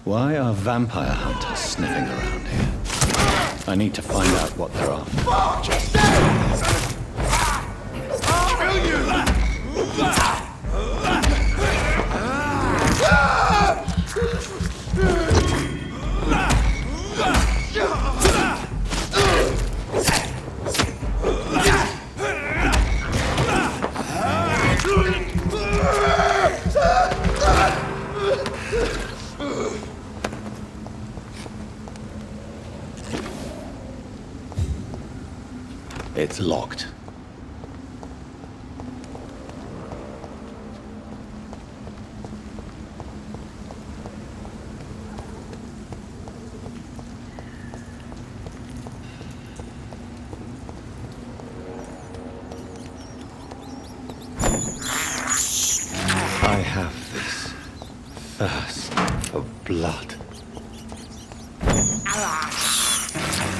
Why are vampire hunters sniffing around here? I need to find out what they're after. Kill you! It's locked. I have this thirst for blood.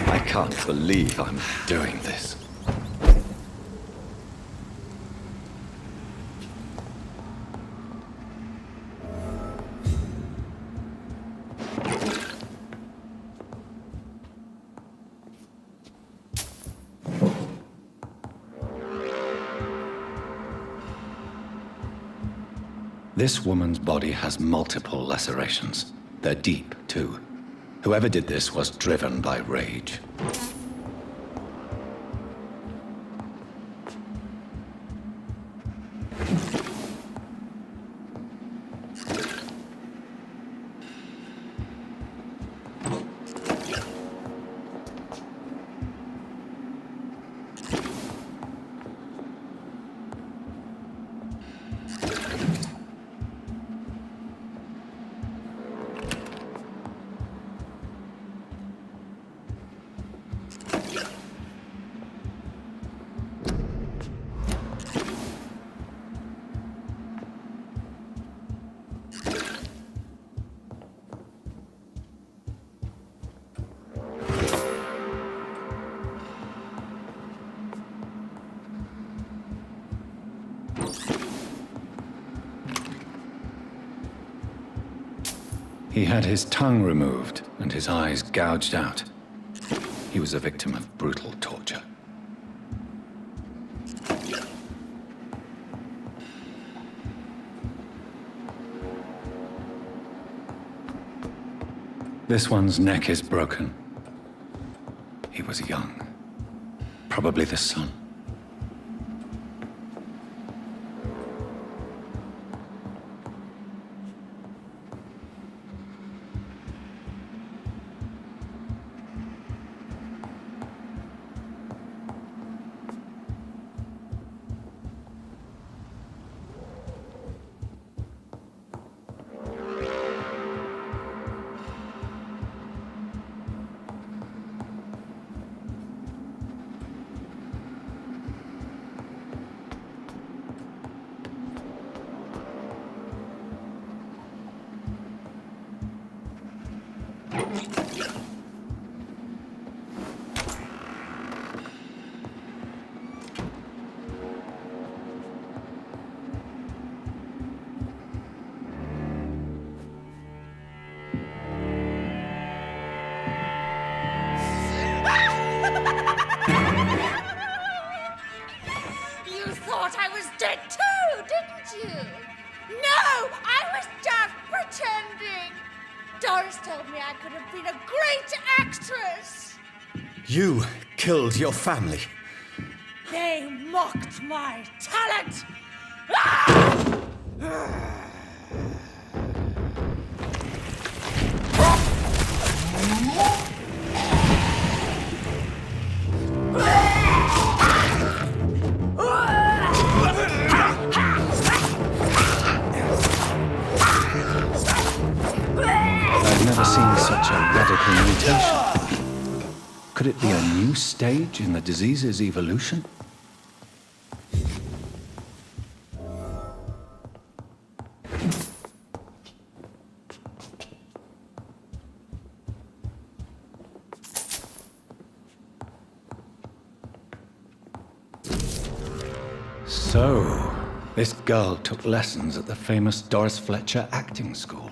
I can't believe I'm doing this. This woman's body has multiple lacerations. They're deep, too. Whoever did this was driven by rage. He had his tongue removed and his eyes gouged out. He was a victim of brutal torture. This one's neck is broken. He was young. Probably the son. You thought I was dead too, didn't you? No, I was just pretending. Doris told me I could have been a great actress. You killed your family. They mocked my talent. Ah! I've never seen such a radical mutation. Could it be a new stage in the disease's evolution? So, this girl took lessons at the famous Doris Fletcher acting school.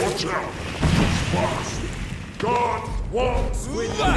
Watch out! Fast! God walks with me!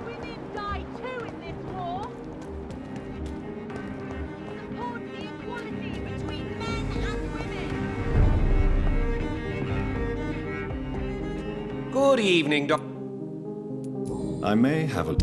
Women die too in this war. Support the equality between men and women. Good evening, Doc. I may have a...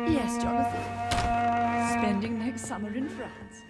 Yes, Jonathan. Spending next summer in France.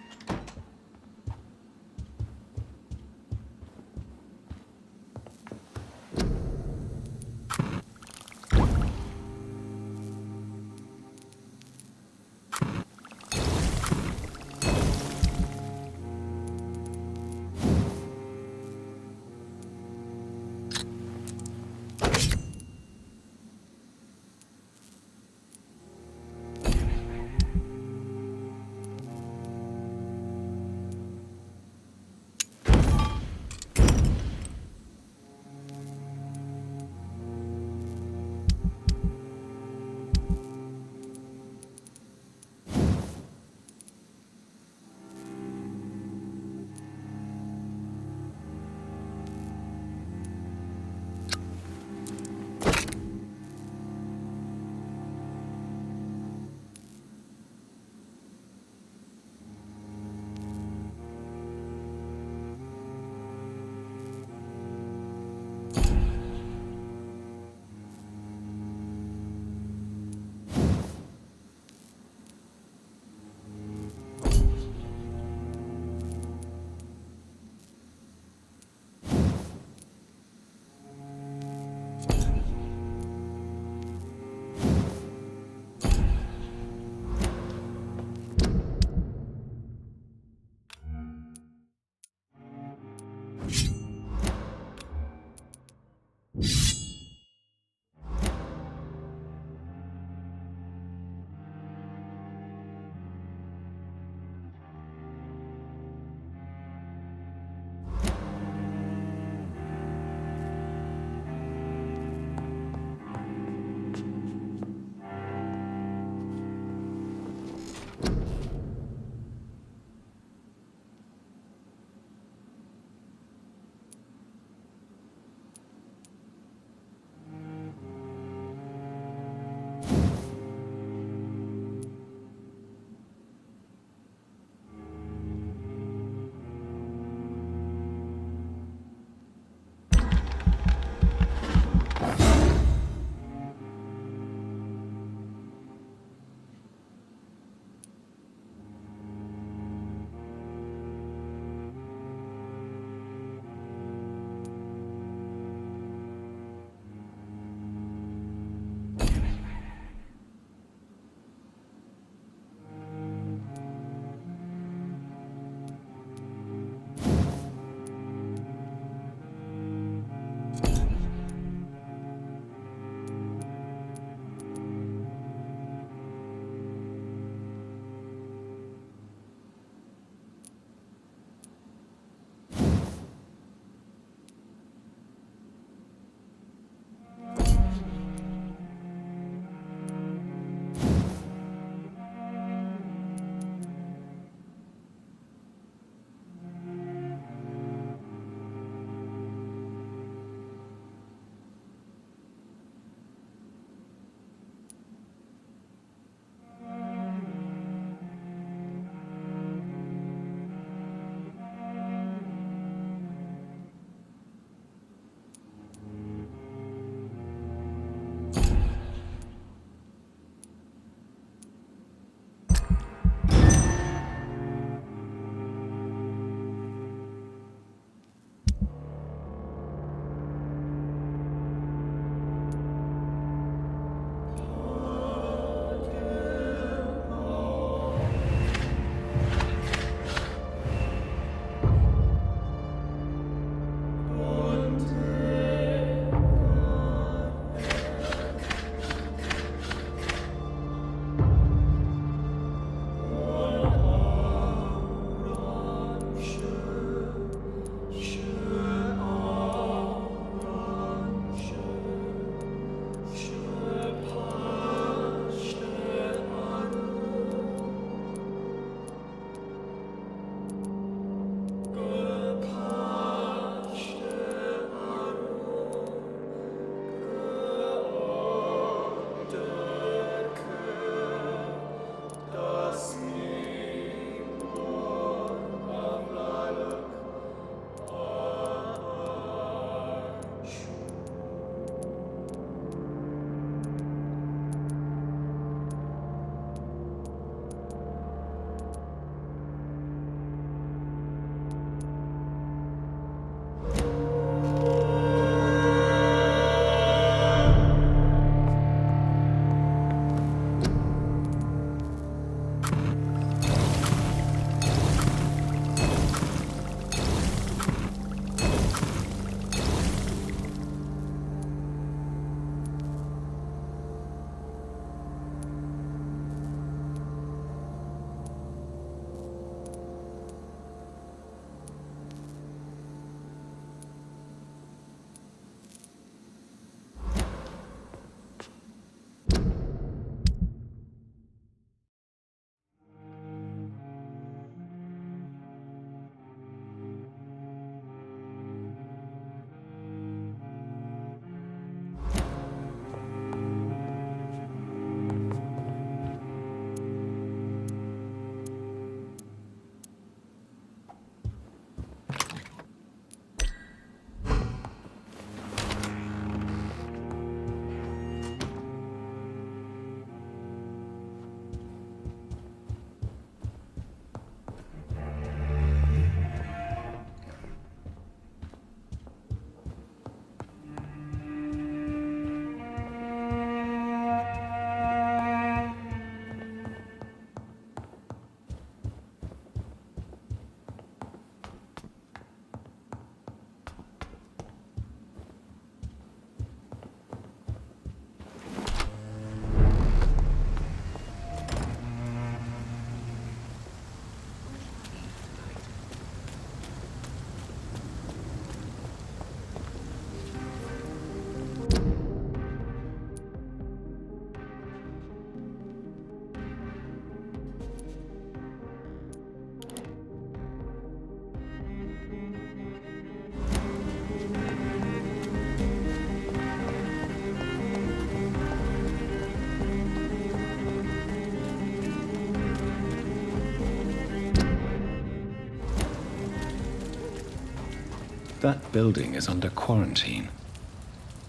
That building is under quarantine.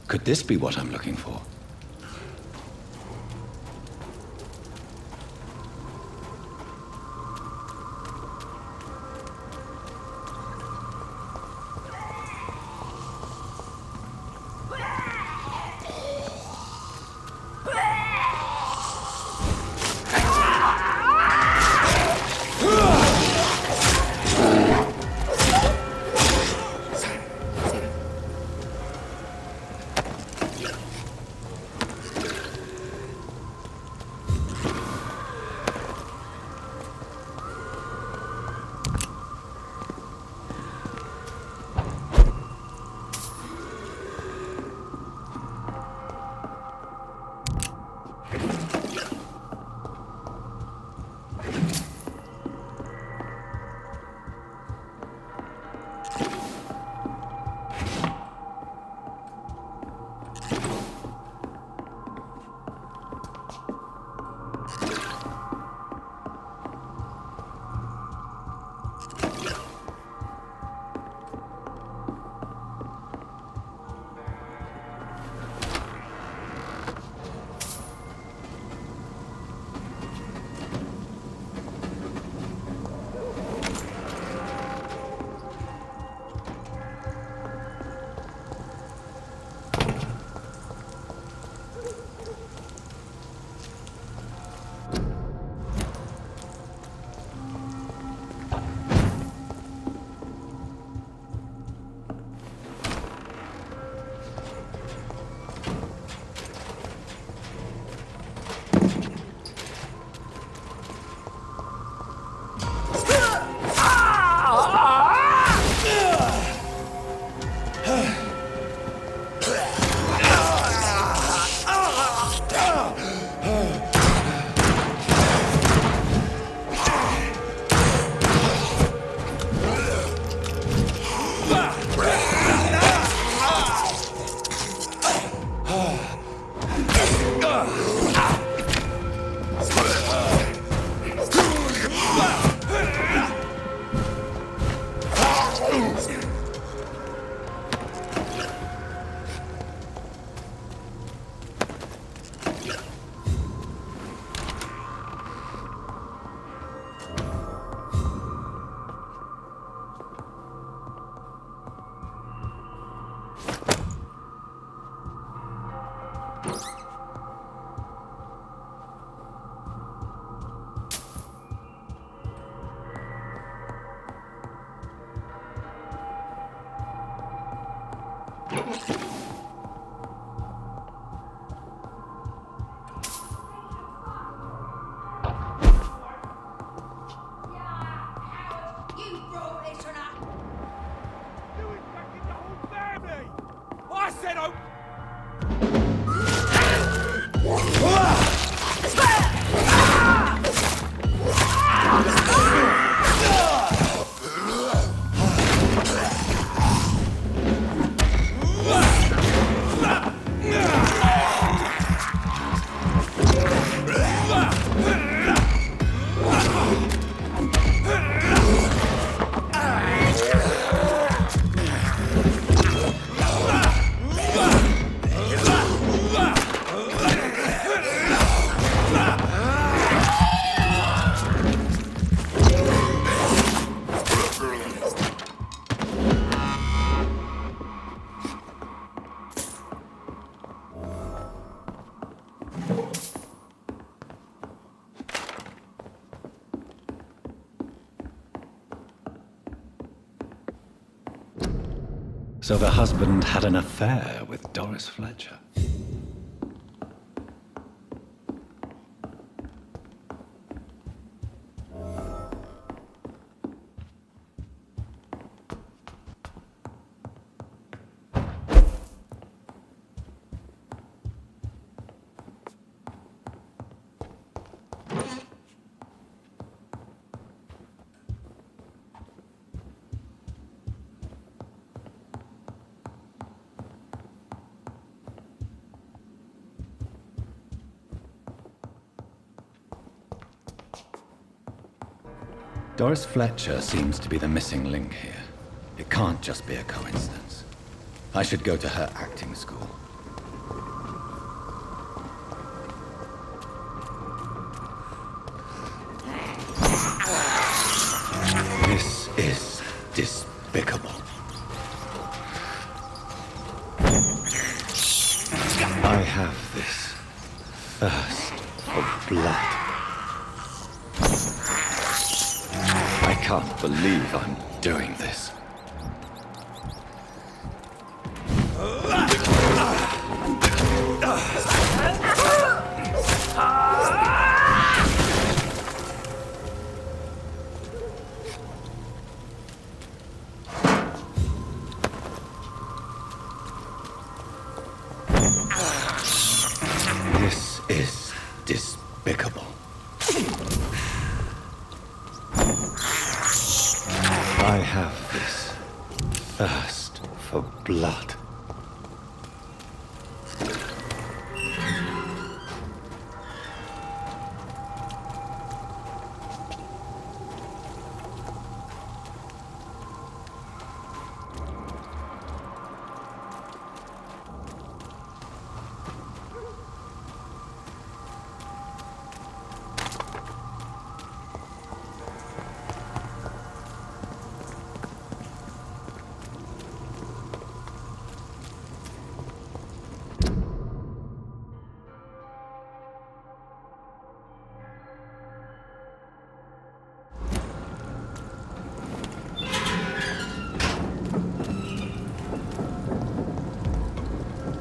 Could this be what I'm looking for? You brought it or not? You infected the whole family! I said I... So the husband had an affair with Doris Fletcher. Doris Fletcher seems to be the missing link here. It can't just be a coincidence. I should go to her acting school. This is despicable. I have this thirst for blood. I can't believe I'm doing this. This is despicable. I have this thirst for blood.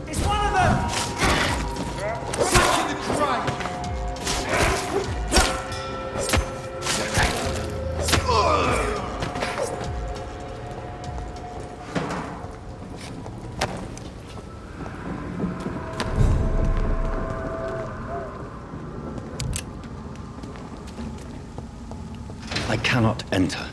It's one of them! Back in the crate! I cannot enter.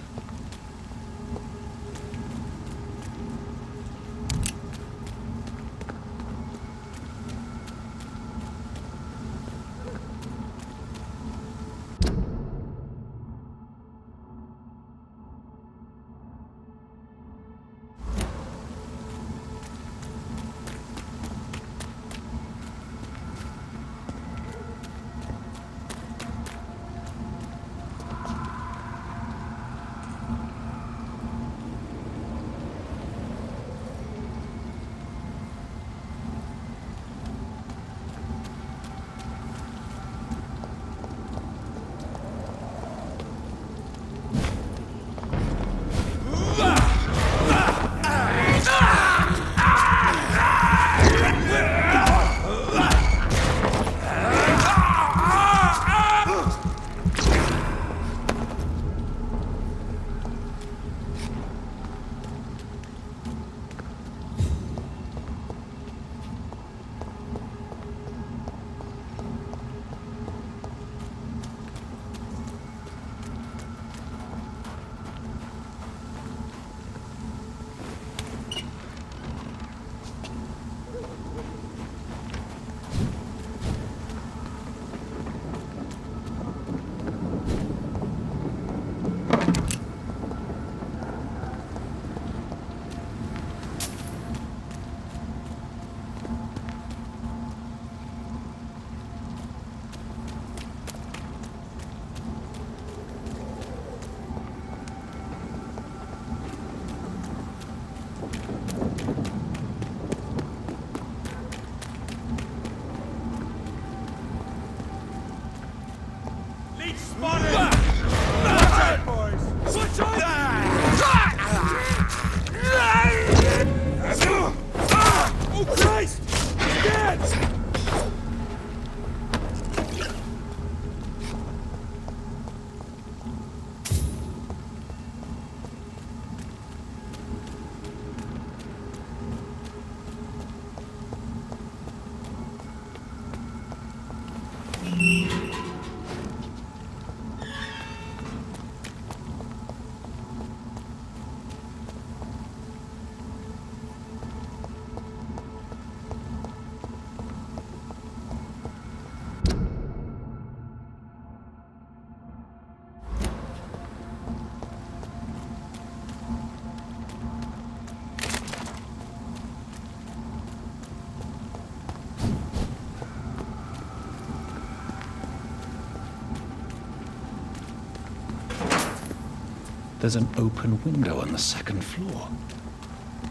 There's an open window on the second floor.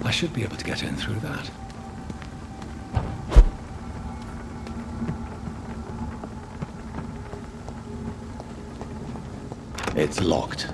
I should be able to get in through that. It's locked.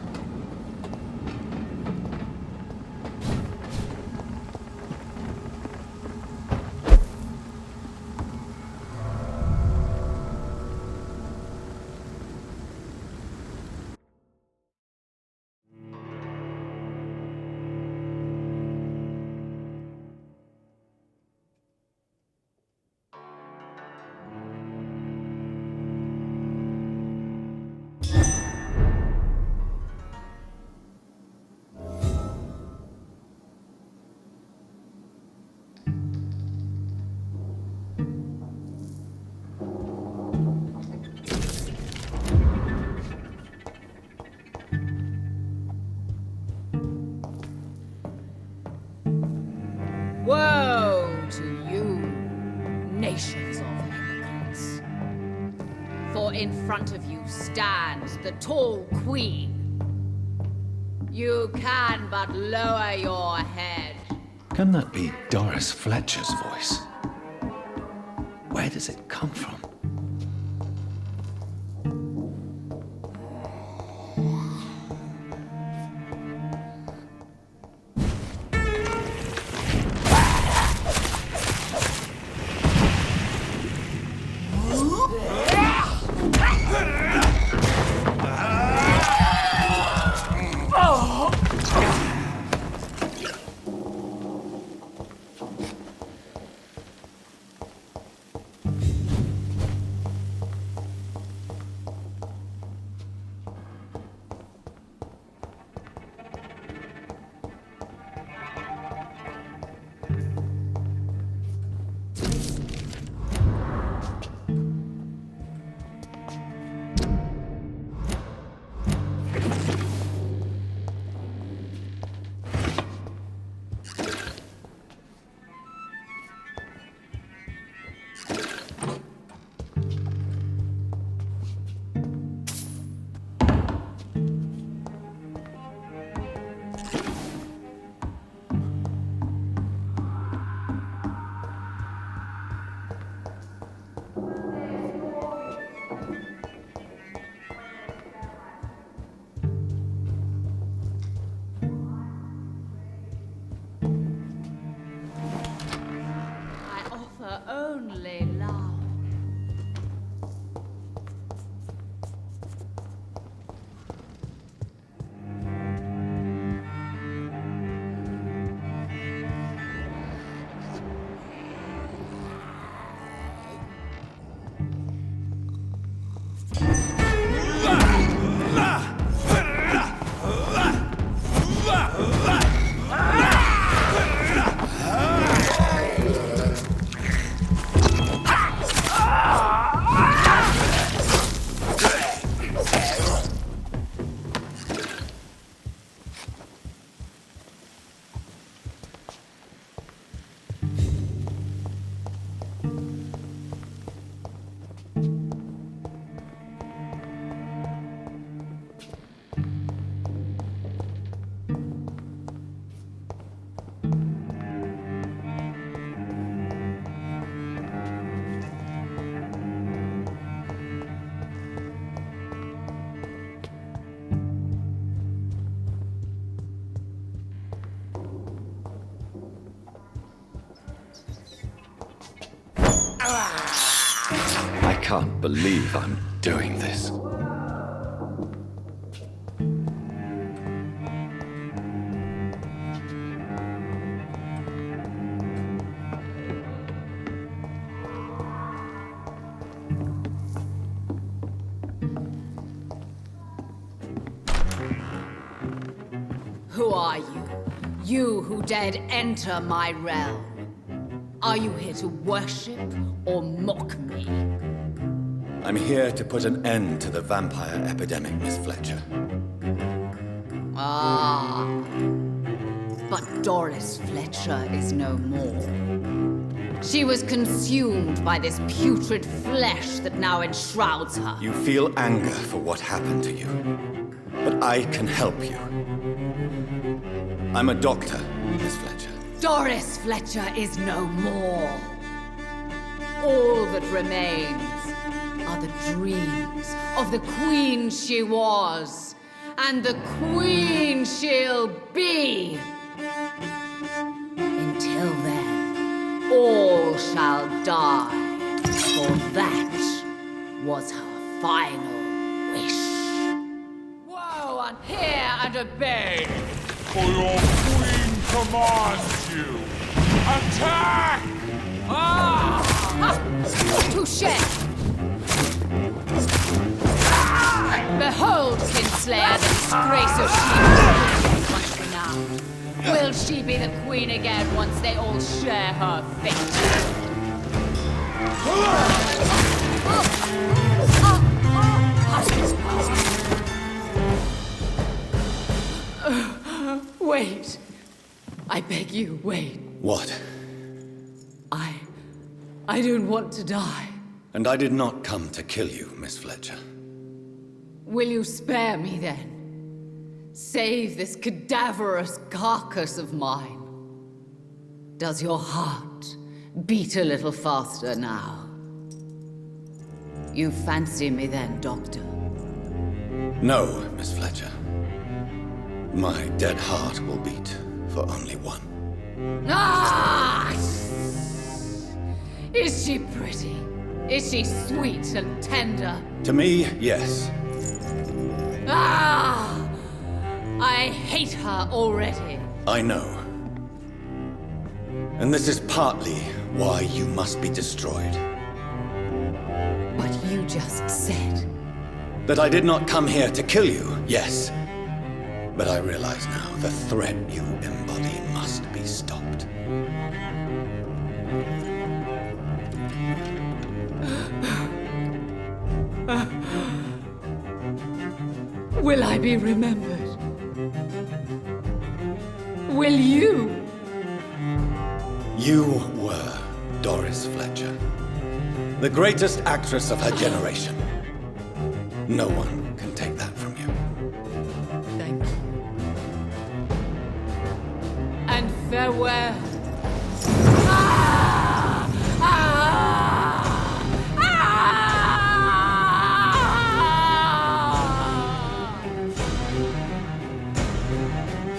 Woe to you, nations of hypocrites. For in front of you stands the tall queen. You can but lower your head. Can that be Doris Fletcher's voice? Where does it come from? Only love. I can't believe I'm doing this. Who are you? You who dared enter my realm. Are you here to worship or mock me? I'm here to put an end to the vampire epidemic, Miss Fletcher. Ah. But Doris Fletcher is no more. She was consumed by this putrid flesh that now enshrouds her. You feel anger for what happened to you, but I can help you. I'm a doctor, Miss Fletcher. Doris Fletcher is no more. All that remains are the dreams of the queen she was, and the queen she'll be. Until then, all shall die, for that was her final wish. Woe and hear and obey! For your queen commands you! Attack! Touché! Behold, Kinslayer, the disgrace of she much renowned. Will she be the queen again once they all share her fate? Wait. I beg you, wait. What? I don't want to die. And I did not come to kill you, Miss Fletcher. Will you spare me then? Save this cadaverous carcass of mine. Does your heart beat a little faster now? You fancy me then, Doctor? No, Miss Fletcher. My dead heart will beat for only one. Ah! Is she pretty? Is she sweet and tender? To me, yes. Ah! I hate her already. I know. And this is partly why you must be destroyed. But you just said... That I did not come here to kill you, yes. But I realize now the threat you embody must be stopped. Will I be remembered? Will you? You were Doris Fletcher, the greatest actress of her generation. No one can take that from you. Thank you. And farewell. Ah! Ah! Ah!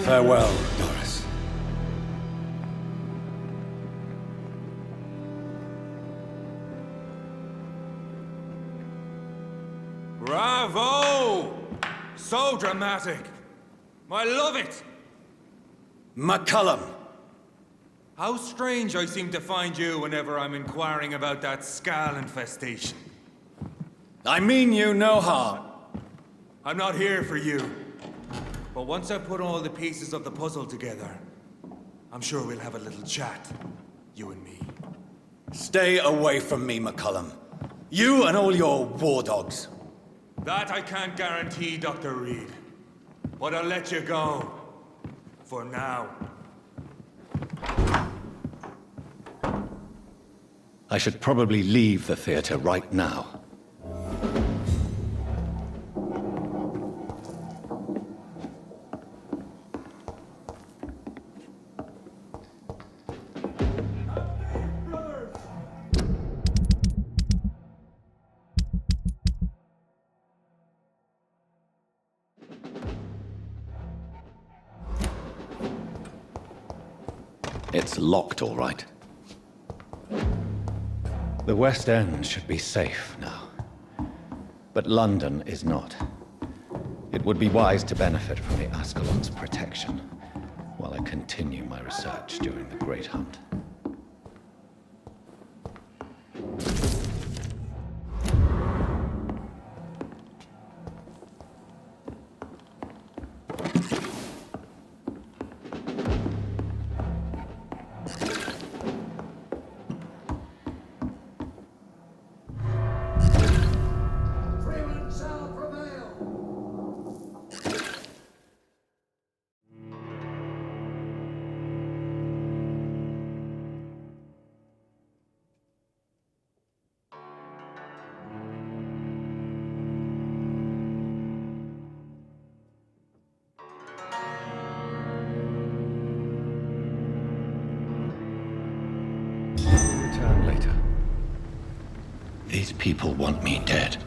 Farewell, Doris. Bravo! So dramatic. I love it. McCullum! How strange I seem to find you whenever I'm inquiring about that Skal infestation. I mean you no harm. I'm not here for you. But once I put all the pieces of the puzzle together, I'm sure we'll have a little chat, you and me. Stay away from me, McCullum. You and all your war dogs. That I can't guarantee, Dr. Reed. But I'll let you go. For now. I should probably leave the theater right now. It's locked, all right. The West End should be safe now. But London is not. It would be wise to benefit from the Ascalon's protection while I continue my research during the Great Hunt. These people want me dead.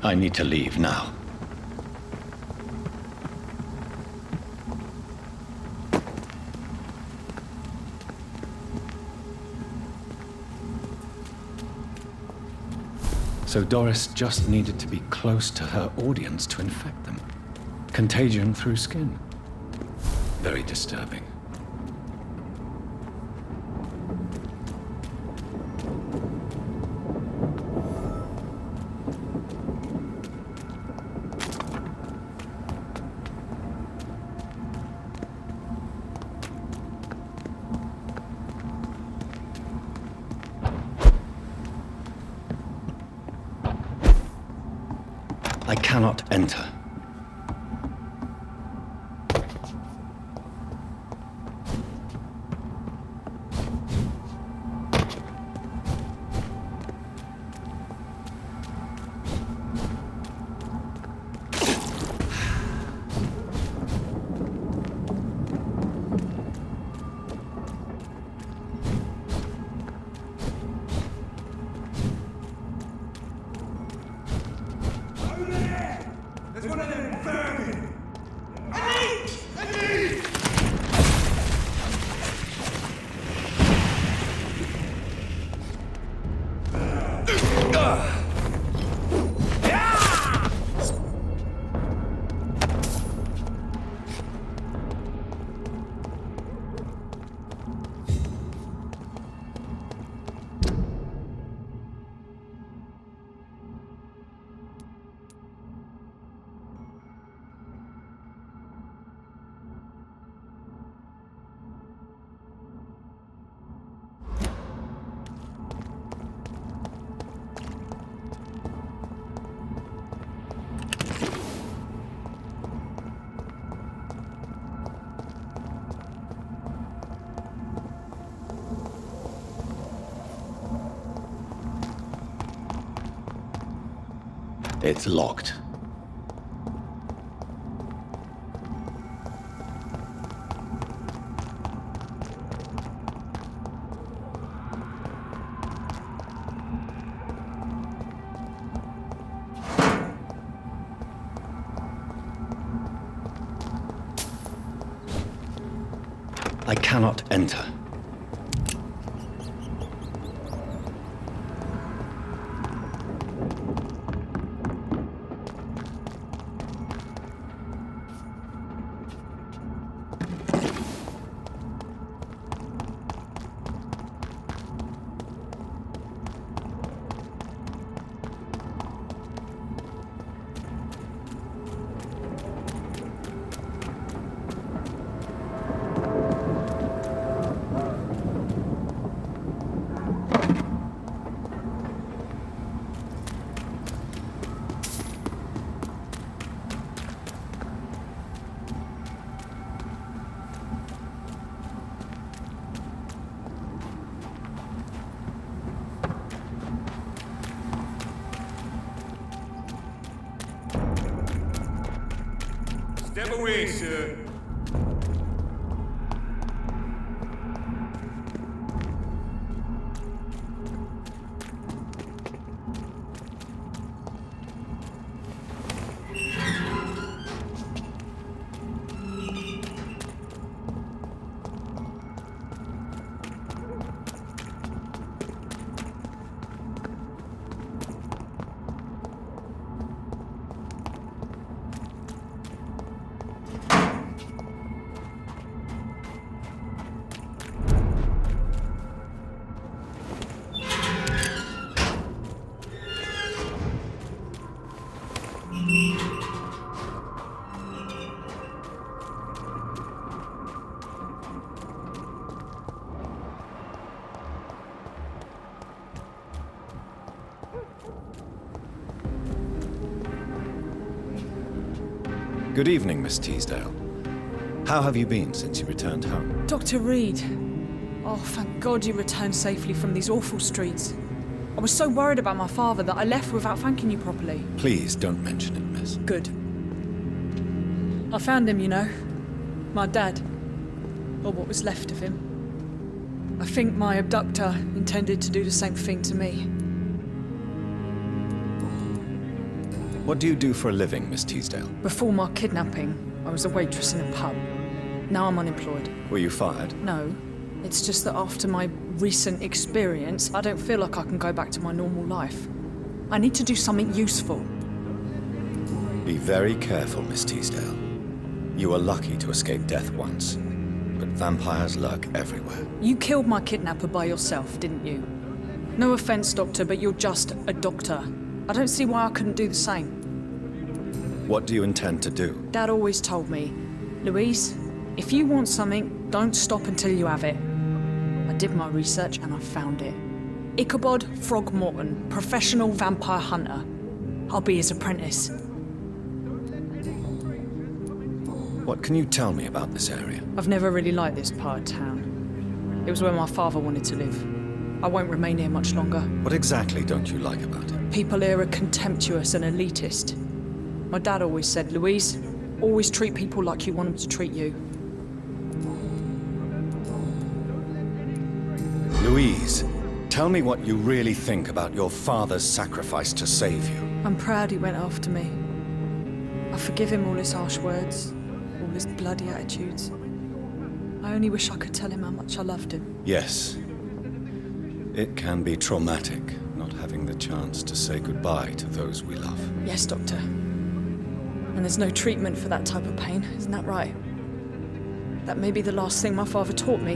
I need to leave now. So Doris just needed to be close to her audience to infect them. Contagion through skin. Very disturbing. I cannot enter. There's one of them vermin! It's locked. I cannot enter. Step away, sir. Good evening, Miss Teasdale. How have you been since you returned home? Dr. Reed. Oh, thank God you returned safely from these awful streets. I was so worried about my father that I left without thanking you properly. Please don't mention it, miss. Good. I found him, you know. My dad. Or what was left of him. I think my abductor intended to do the same thing to me. What do you do for a living, Miss Teasdale? Before my kidnapping, I was a waitress in a pub. Now I'm unemployed. Were you fired? No, it's just that after my recent experience, I don't feel like I can go back to my normal life. I need to do something useful. Be very careful, Miss Teasdale. You are lucky to escape death once, but vampires lurk everywhere. You killed my kidnapper by yourself, didn't you? No offense, Doctor, but you're just a doctor. I don't see why I couldn't do the same. What do you intend to do? Dad always told me, Louise, if you want something, don't stop until you have it. I did my research and I found it. Ichabod Throgmorton, professional vampire hunter. I'll be his apprentice. What can you tell me about this area? I've never really liked this part of town. It was where my father wanted to live. I won't remain here much longer. What exactly don't you like about it? People here are contemptuous and elitist. My dad always said, Louise, always treat people like you want them to treat you. Louise, tell me what you really think about your father's sacrifice to save you. I'm proud he went after me. I forgive him all his harsh words, all his bloody attitudes. I only wish I could tell him how much I loved him. Yes. It can be traumatic, not having the chance to say goodbye to those we love. Yes, Doctor. And there's no treatment for that type of pain, isn't that right? That may be the last thing my father taught me.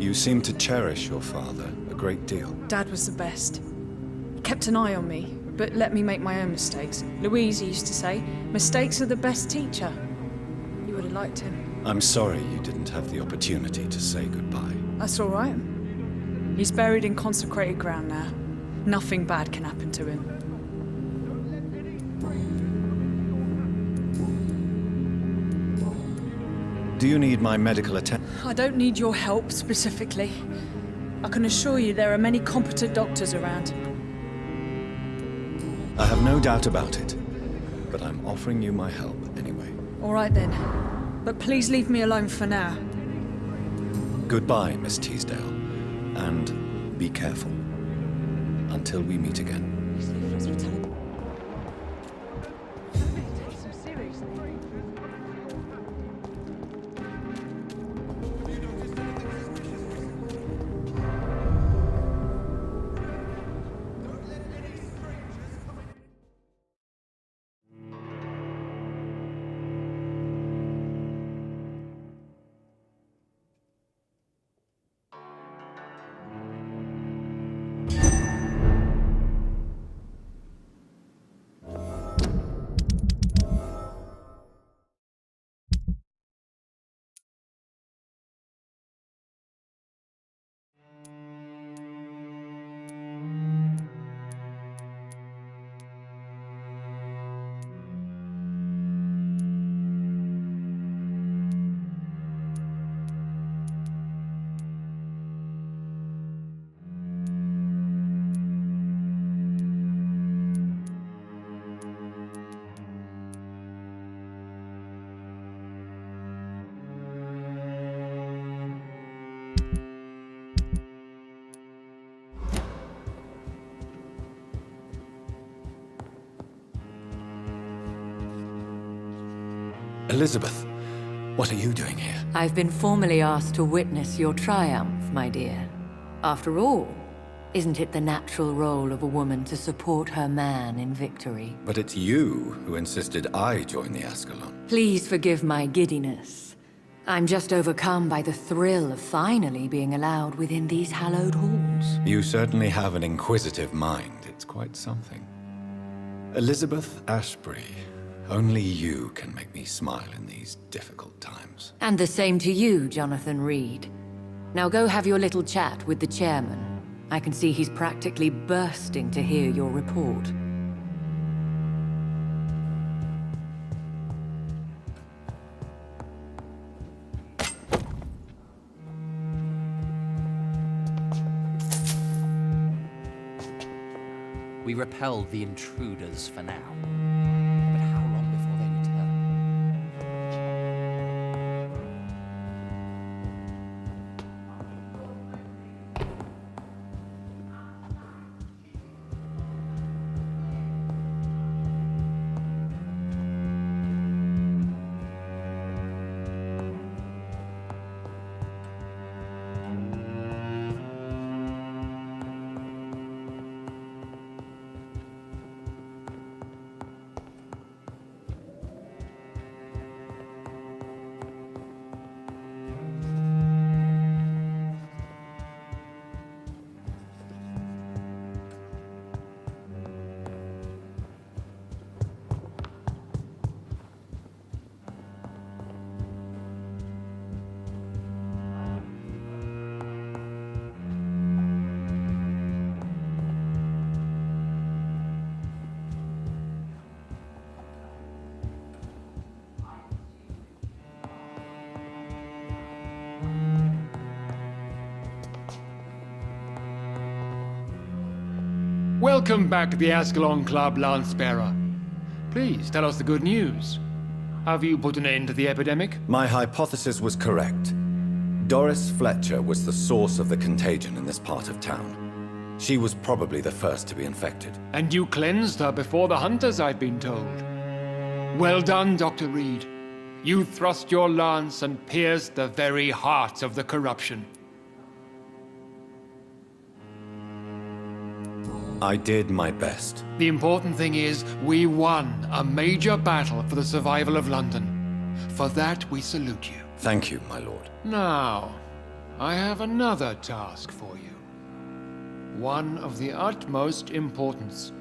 You seem to cherish your father a great deal. Dad was the best. He kept an eye on me, but let me make my own mistakes. Louise used to say, mistakes are the best teacher. You would have liked him. I'm sorry you didn't have the opportunity to say goodbye. That's all right. He's buried in consecrated ground now. Nothing bad can happen to him. Do you need my medical attention? I don't need your help specifically. I can assure you there are many competent doctors around. I have no doubt about it, but I'm offering you my help anyway. All right then. But please leave me alone for now. Goodbye, Miss Teasdale, and be careful. Until we meet again. Elizabeth, what are you doing here? I've been formally asked to witness your triumph, my dear. After all, isn't it the natural role of a woman to support her man in victory? But it's you who insisted I join the Ascalon. Please forgive my giddiness. I'm just overcome by the thrill of finally being allowed within these hallowed halls. You certainly have an inquisitive mind. It's quite something. Elizabeth Ashbury, only you can make me smile in these difficult times. And the same to you, Jonathan Reed. Now go have your little chat with the chairman. I can see he's practically bursting to hear your report. We repelled the intruders for now. But how long before they return? Welcome back to the Ascalon Club, Lancebearer. Please, tell us the good news. Have you put an end to the epidemic? My hypothesis was correct. Doris Fletcher was the source of the contagion in this part of town. She was probably the first to be infected. And you cleansed her before the hunters, I've been told. Well done, Dr. Reed. You thrust your lance and pierced the very heart of the corruption. I did my best. The important thing is, we won a major battle for the survival of London. For that, we salute you. Thank you, my lord. Now, I have another task for you. One of the utmost importance.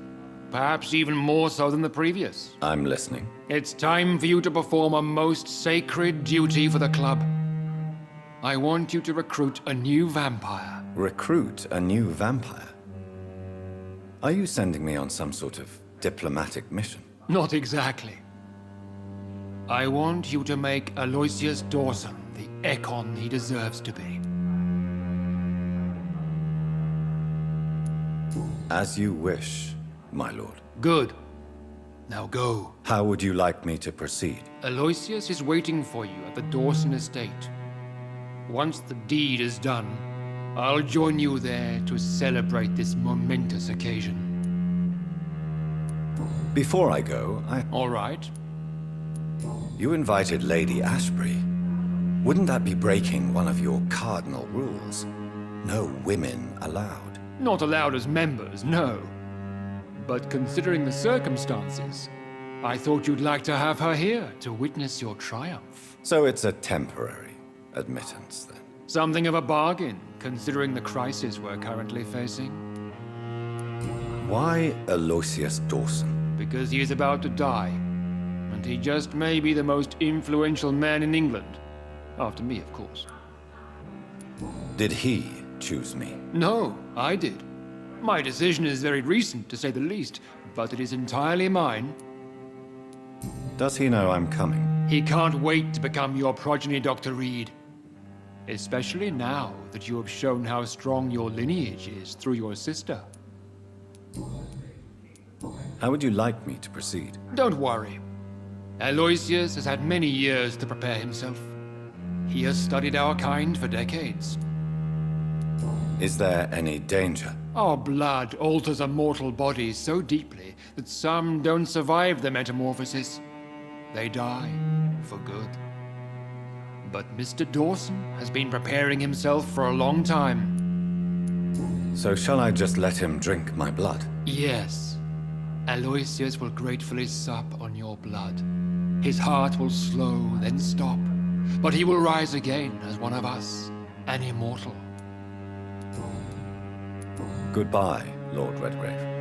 Perhaps even more so than the previous. I'm listening. It's time for you to perform a most sacred duty for the club. I want you to recruit a new vampire. Recruit a new vampire? Are you sending me on some sort of diplomatic mission? Not exactly. I want you to make Aloysius Dawson the Ekon he deserves to be. As you wish, my lord. Good. Now go. How would you like me to proceed? Aloysius is waiting for you at the Dawson estate. Once the deed is done, I'll join you there to celebrate this momentous occasion. Before I go, All right. You invited Lady Ashbury. Wouldn't that be breaking one of your cardinal rules? No women allowed. Not allowed as members, no. But considering the circumstances, I thought you'd like to have her here to witness your triumph. So it's a temporary admittance, then? Something of a bargain, considering the crisis we're currently facing. Why Aloysius Dawson? Because he is about to die, and he just may be the most influential man in England. After me, of course. Did he choose me? No, I did. My decision is very recent, to say the least, but it is entirely mine. Does he know I'm coming? He can't wait to become your progeny, Dr. Reed. Especially now that you have shown how strong your lineage is through your sister. How would you like me to proceed? Don't worry. Aloysius has had many years to prepare himself. He has studied our kind for decades. Is there any danger? Our blood alters a mortal body so deeply that some don't survive the metamorphosis. They die for good. But Mr. Dawson has been preparing himself for a long time. So shall I just let him drink my blood? Yes. Aloysius will gratefully sup on your blood. His heart will slow, then stop. But he will rise again as one of us, an immortal. Goodbye, Lord Redgrave.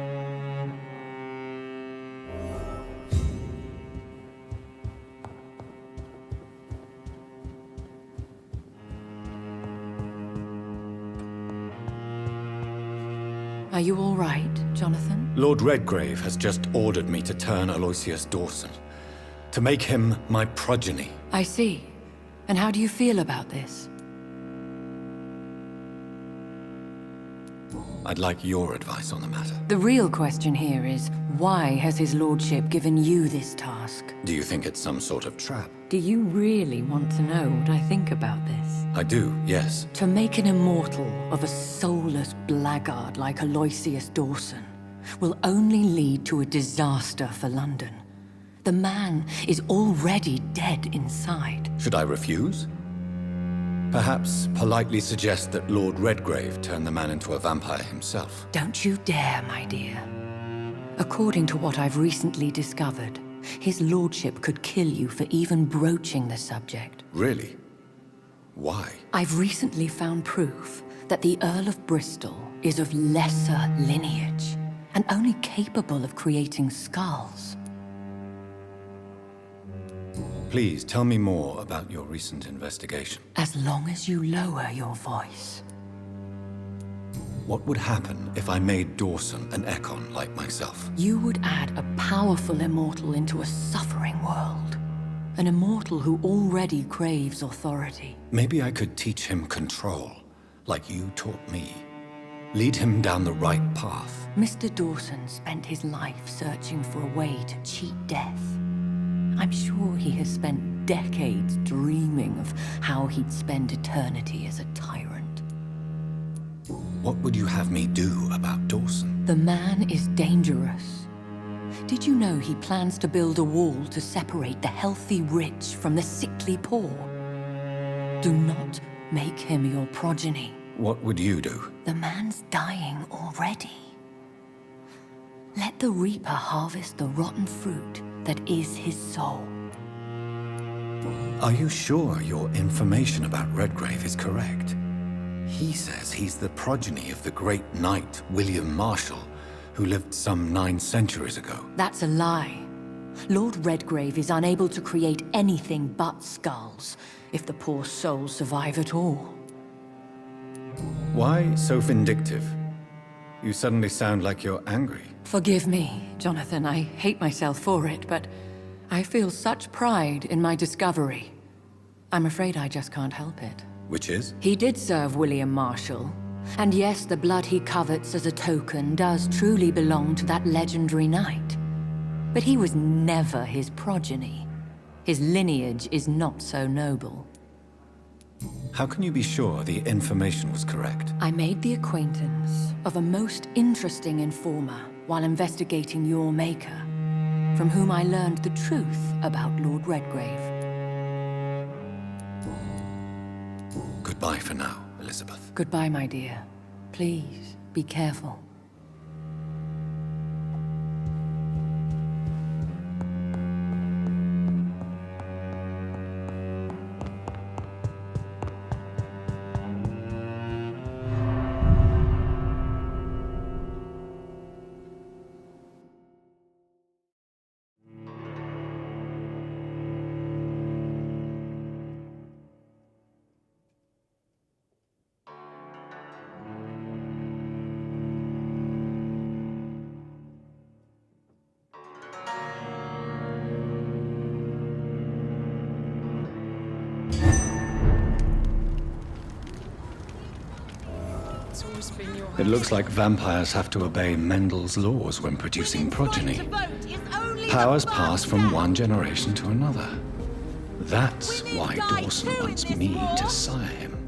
Are you all right, Jonathan? Lord Redgrave has just ordered me to turn Aloysius Dawson, to make him my progeny. I see. And how do you feel about this? I'd like your advice on the matter. The real question here is, why has his lordship given you this task? Do you think it's some sort of trap? Do you really want to know what I think about this? I do, yes. To make an immortal of a soulless blackguard like Aloysius Dawson will only lead to a disaster for London. The man is already dead inside. Should I refuse? Perhaps politely suggest that Lord Redgrave turn the man into a vampire himself. Don't you dare, my dear. According to what I've recently discovered, his lordship could kill you for even broaching the subject. Really? Why? I've recently found proof that the Earl of Bristol is of lesser lineage and only capable of creating skulls. Please tell me more about your recent investigation. As long as you lower your voice. What would happen if I made Dawson an Ekon like myself? You would add a powerful immortal into a suffering world. An immortal who already craves authority. Maybe I could teach him control, like you taught me. Lead him down the right path. Mr. Dawson spent his life searching for a way to cheat death. I'm sure he has spent decades dreaming of how he'd spend eternity as a tyrant. What would you have me do about Dawson? The man is dangerous. Did you know he plans to build a wall to separate the healthy rich from the sickly poor? Do not make him your progeny. What would you do? The man's dying already. Let the Reaper harvest the rotten fruit that is his soul. Are you sure your information about Redgrave is correct? He says he's the progeny of the great knight William Marshall, who lived some 9 centuries ago. That's a lie. Lord Redgrave is unable to create anything but skulls, if the poor souls survive at all. Why so vindictive? You suddenly sound like you're angry. Forgive me, Jonathan. I hate myself for it, but I feel such pride in my discovery. I'm afraid I just can't help it. Which is? He did serve William Marshall. And yes, the blood he covets as a token does truly belong to that legendary knight. But he was never his progeny. His lineage is not so noble. How can you be sure the information was correct? I made the acquaintance of a most interesting informer while investigating your maker, from whom I learned the truth about Lord Redgrave. Goodbye for now, Elizabeth. Goodbye, my dear. Please, be careful. It looks like vampires have to obey Mendel's laws when producing progeny. Powers pass from one generation to another. That's why Dawson wants me to sire him.